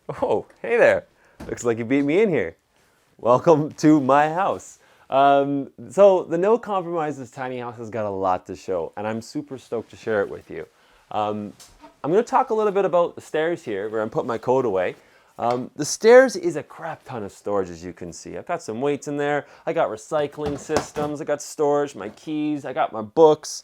Oh, hey there. Looks like you beat me in here. Welcome to my house. So the No Compromises tiny house has got a lot to show, and I'm super stoked to share it with you. I'm going to talk a little bit about the stairs here, where I'm putting my coat away. The stairs is a crap ton of storage, as you can see. I've got some weights in there. I got recycling systems. I got storage, my keys. I got my books.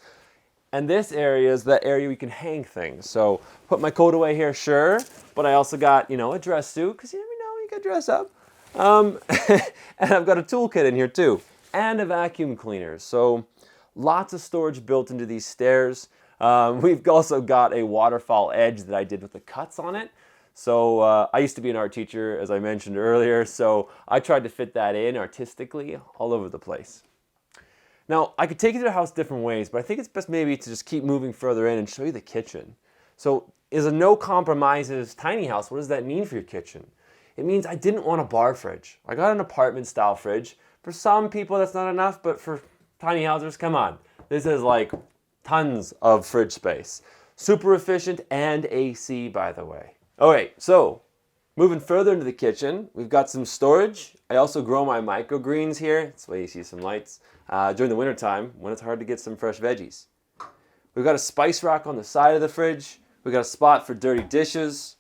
And this area is the area we can hang things. So put my coat away here, sure. But I also got, a dress suit, because you never know, you got to dress up. And I've got a toolkit in here too. And a vacuum cleaner. So lots of storage built into these stairs. We've also got a waterfall edge that I did with the cuts on it. So I used to be an art teacher, as I mentioned earlier. So I tried to fit that in artistically all over the place. Now, I could take you to the house different ways, but I think it's best maybe to just keep moving further in and show you the kitchen. So, is a no compromises tiny house, what does that mean for your kitchen? It means I didn't want a bar fridge. I got an apartment style fridge. For some people that's not enough, but for tiny houses, come on. This is like tons of fridge space. Super efficient and AC, by the way. Okay, so moving further into the kitchen, we've got some storage. I also grow my microgreens here. That's why you see some lights. During the wintertime, when it's hard to get some fresh veggies. We've got a spice rack on the side of the fridge. We've got a spot for dirty dishes.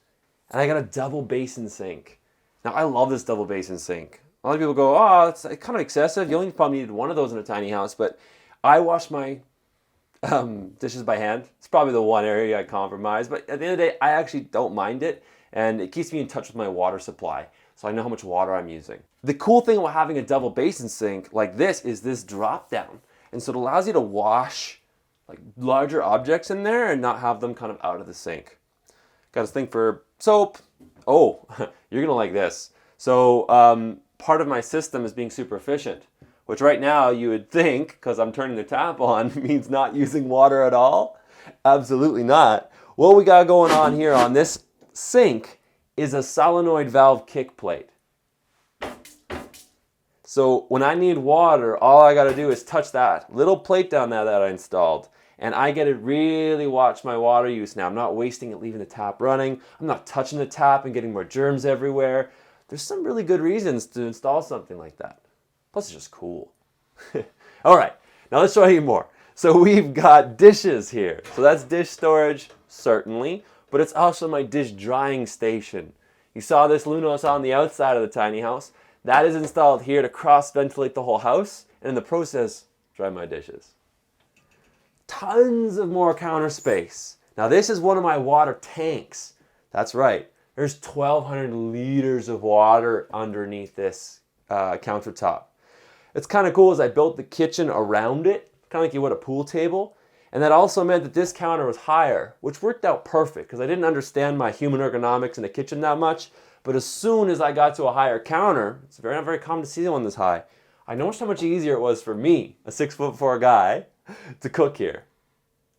And I got a double basin sink. Now, I love this double basin sink. A lot of people go, oh, it's kind of excessive. You only probably needed one of those in a tiny house. But I wash my dishes by hand. It's probably the one area I compromise. But at the end of the day, I actually don't mind it. And it keeps me in touch with my water supply. So I know how much water I'm using. The cool thing about having a double basin sink like this is this drop down. And so it allows you to wash like larger objects in there and not have them kind of out of the sink. Got this thing for soap. Oh, you're gonna like this. So part of my system is being super efficient, which right now you would think, because I'm turning the tap on, means not using water at all. Absolutely not. What we got going on here on this sink is a solenoid valve kick plate. So when I need water, all I gotta do is touch that little plate down there that I installed, and I get to really watch my water use now. I'm not wasting it leaving the tap running. I'm not touching the tap and getting more germs everywhere. There's some really good reasons to install something like that. Plus it's just cool. All right, now let's show you more. So we've got dishes here. So that's dish storage, certainly. But it's also my dish drying station. You saw this luminous on the outside of the tiny house. That is installed here to cross-ventilate the whole house, and in the process, dry my dishes. Tons of more counter space. Now this is one of my water tanks. That's right. There's 1,200 liters of water underneath this countertop. It's kind of cool as I built the kitchen around it, kind of like you would a pool table. And that also meant that this counter was higher, which worked out perfect because I didn't understand my human ergonomics in the kitchen that much. But as soon as I got to a higher counter, it's not very common to see one this high, I noticed how much easier it was for me, a 6'4" guy, to cook here.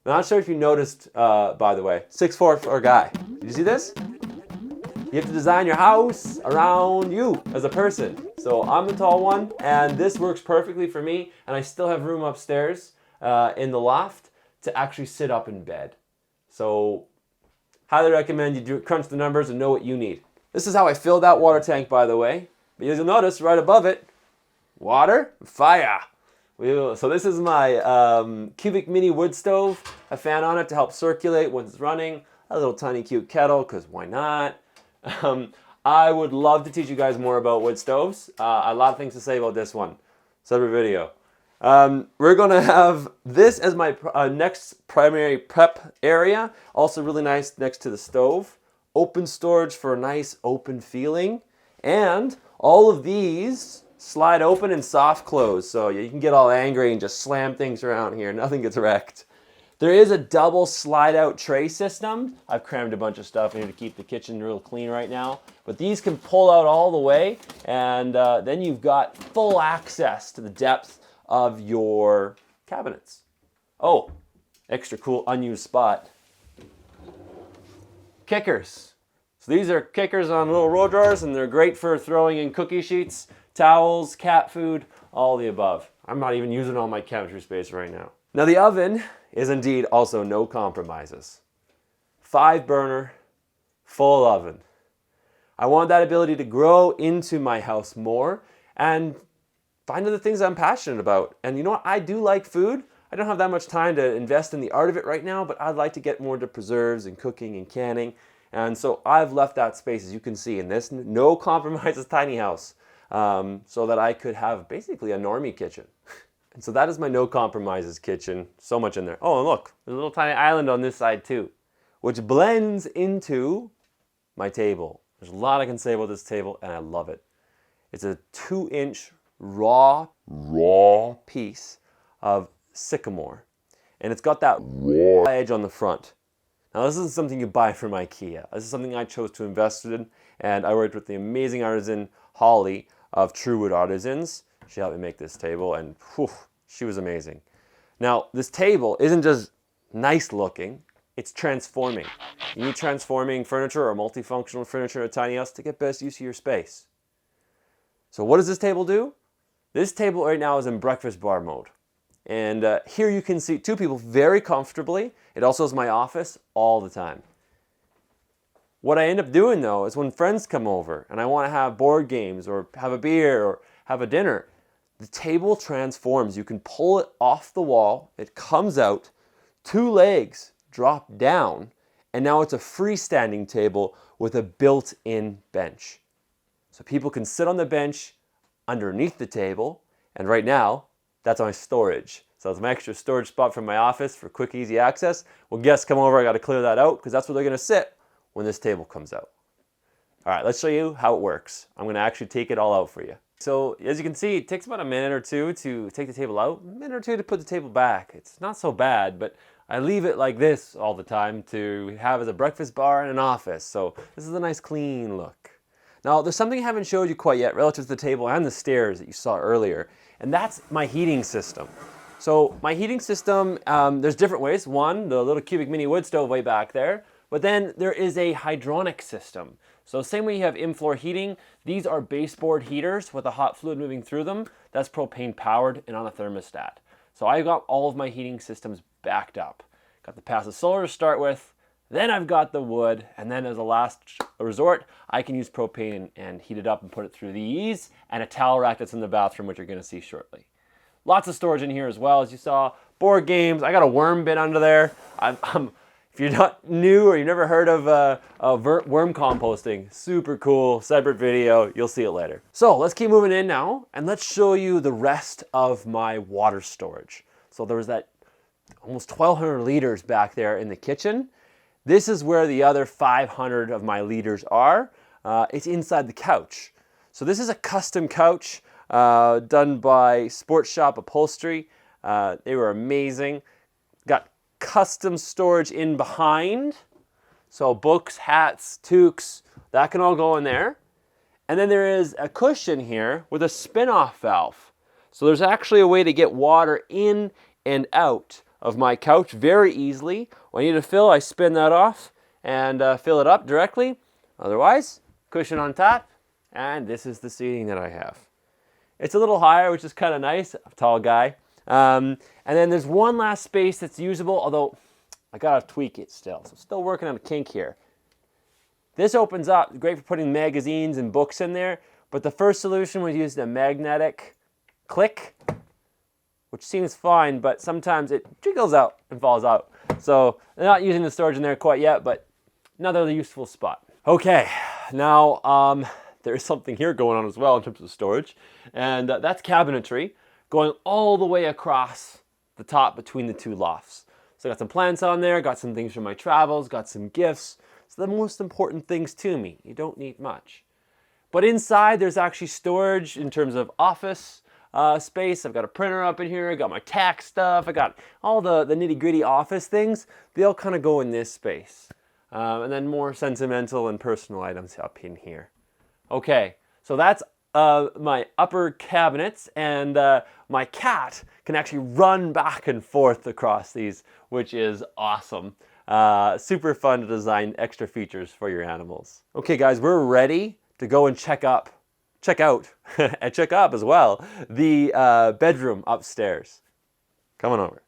I'm not sure if you noticed, by the way, 6'4" guy. Did you see this? You have to design your house around you as a person. So I'm the tall one, and this works perfectly for me, and I still have room upstairs in the loft to actually sit up in bed. So highly recommend you crunch the numbers and know what you need. This is how I filled that water tank, by the way. But as you'll notice, right above it, water, fire. So this is my cubic mini wood stove. A fan on it to help circulate when it's running. A little tiny cute kettle, because why not? I would love to teach you guys more about wood stoves. A lot of things to say about this one. Separate video. We're going to have this as my next primary prep area. Also really nice next to the stove. Open storage for a nice open feeling. And all of these slide open and soft close. So you can get all angry and just slam things around here. Nothing gets wrecked. There is a double slide out tray system. I've crammed a bunch of stuff in here to keep the kitchen real clean right now. But these can pull out all the way. And then you've got full access to the depth of your cabinets. Oh, extra cool unused spot. Kickers. So these are kickers on little roll drawers, and they're great for throwing in cookie sheets, towels, cat food, all the above. I'm not even using all my cabinetry space right now. Now the oven is indeed also no compromises. 5 burner, full oven. I want that ability to grow into my house more and find other things I'm passionate about. And you know what? I do like food. I don't have that much time to invest in the art of it right now, but I'd like to get more into preserves and cooking and canning. And so I've left that space, as you can see, in this no compromises tiny house, so that I could have basically a normie kitchen. And so that is my no compromises kitchen. So much in there. Oh, and look, there's a little tiny island on this side too, which blends into my table. There's a lot I can say about this table, and I love it. It's a 2-inch raw piece of sycamore, and it's got that raw edge on the front. Now this isn't something you buy from IKEA. This is something I chose to invest in, and I worked with the amazing artisan Holly of Truewood Artisans. She helped me make this table, and whew, she was amazing. Now this table isn't just nice looking, it's transforming. You need transforming furniture or multifunctional furniture in a tiny house to get best use of your space. So what does this table do? This table right now is in breakfast bar mode. And here you can see 2 people very comfortably. It also is my office all the time. What I end up doing though is when friends come over and I want to have board games or have a beer or have a dinner, the table transforms. You can pull it off the wall, it comes out, 2 legs drop down, and now it's a freestanding table with a built-in bench. So people can sit on the bench underneath the table, and right now, that's my storage. So it's my extra storage spot from my office for quick, easy access. When guests come over, I got to clear that out because that's where they're going to sit when this table comes out. All right, let's show you how it works. I'm going to actually take it all out for you. So as you can see, it takes about a minute or 2 to take the table out, a minute or 2 to put the table back. It's not so bad, but I leave it like this all the time to have as a breakfast bar in an office. So this is a nice clean look. Now there's something I haven't showed you quite yet relative to the table and the stairs that you saw earlier, and that's my heating system. So my heating system, there's different ways. One, the little cubic mini wood stove way back there, but then there is a hydronic system. So same way you have in-floor heating, these are baseboard heaters with a hot fluid moving through them. That's propane powered and on a thermostat. So I've got all of my heating systems backed up. Got the passive solar to start with, then I've got the wood, and then as a last resort, I can use propane and heat it up and put it through these and a towel rack that's in the bathroom, which you're gonna see shortly. Lots of storage in here as well, as you saw. Board games, I got a worm bin under there. If you're not new or you've never heard of worm composting, super cool, separate video, you'll see it later. So let's keep moving in now, and let's show you the rest of my water storage. So there was that almost 1,200 liters back there in the kitchen. This is where the other 500 of my liters are. It's inside the couch. So this is a custom couch done by Sports Shop Upholstery. They were amazing. Got custom storage in behind. So books, hats, toques, that can all go in there. And then there is a cushion here with a spin-off valve. So there's actually a way to get water in and out of my couch very easily. When I need to fill, I spin that off and fill it up directly. Otherwise, cushion on top, and this is the seating that I have. It's a little higher, which is kind of nice. I'm a tall guy. And then there's one last space that's usable, although I gotta tweak it still. So still working on a kink here. This opens up, great for putting magazines and books in there, but the first solution was using a magnetic click, which seems fine, but sometimes it jiggles out and falls out. So they're not using the storage in there quite yet, but another useful spot. Okay, now there's something here going on as well in terms of storage, and that's cabinetry going all the way across the top between the 2 lofts. So I got some plants on there, got some things from my travels, got some gifts. So the most important things to me. You don't need much. But inside there's actually storage in terms of office space. I've got a printer up in here, I got my tax stuff, I got all the nitty-gritty office things. They all kind of go in this space. And then more sentimental and personal items up in here. Okay, so that's my upper cabinets, and my cat can actually run back and forth across these, which is awesome. Super fun to design extra features for your animals. Okay guys, we're ready to go and check out, and check up as well, the bedroom upstairs. Come on over.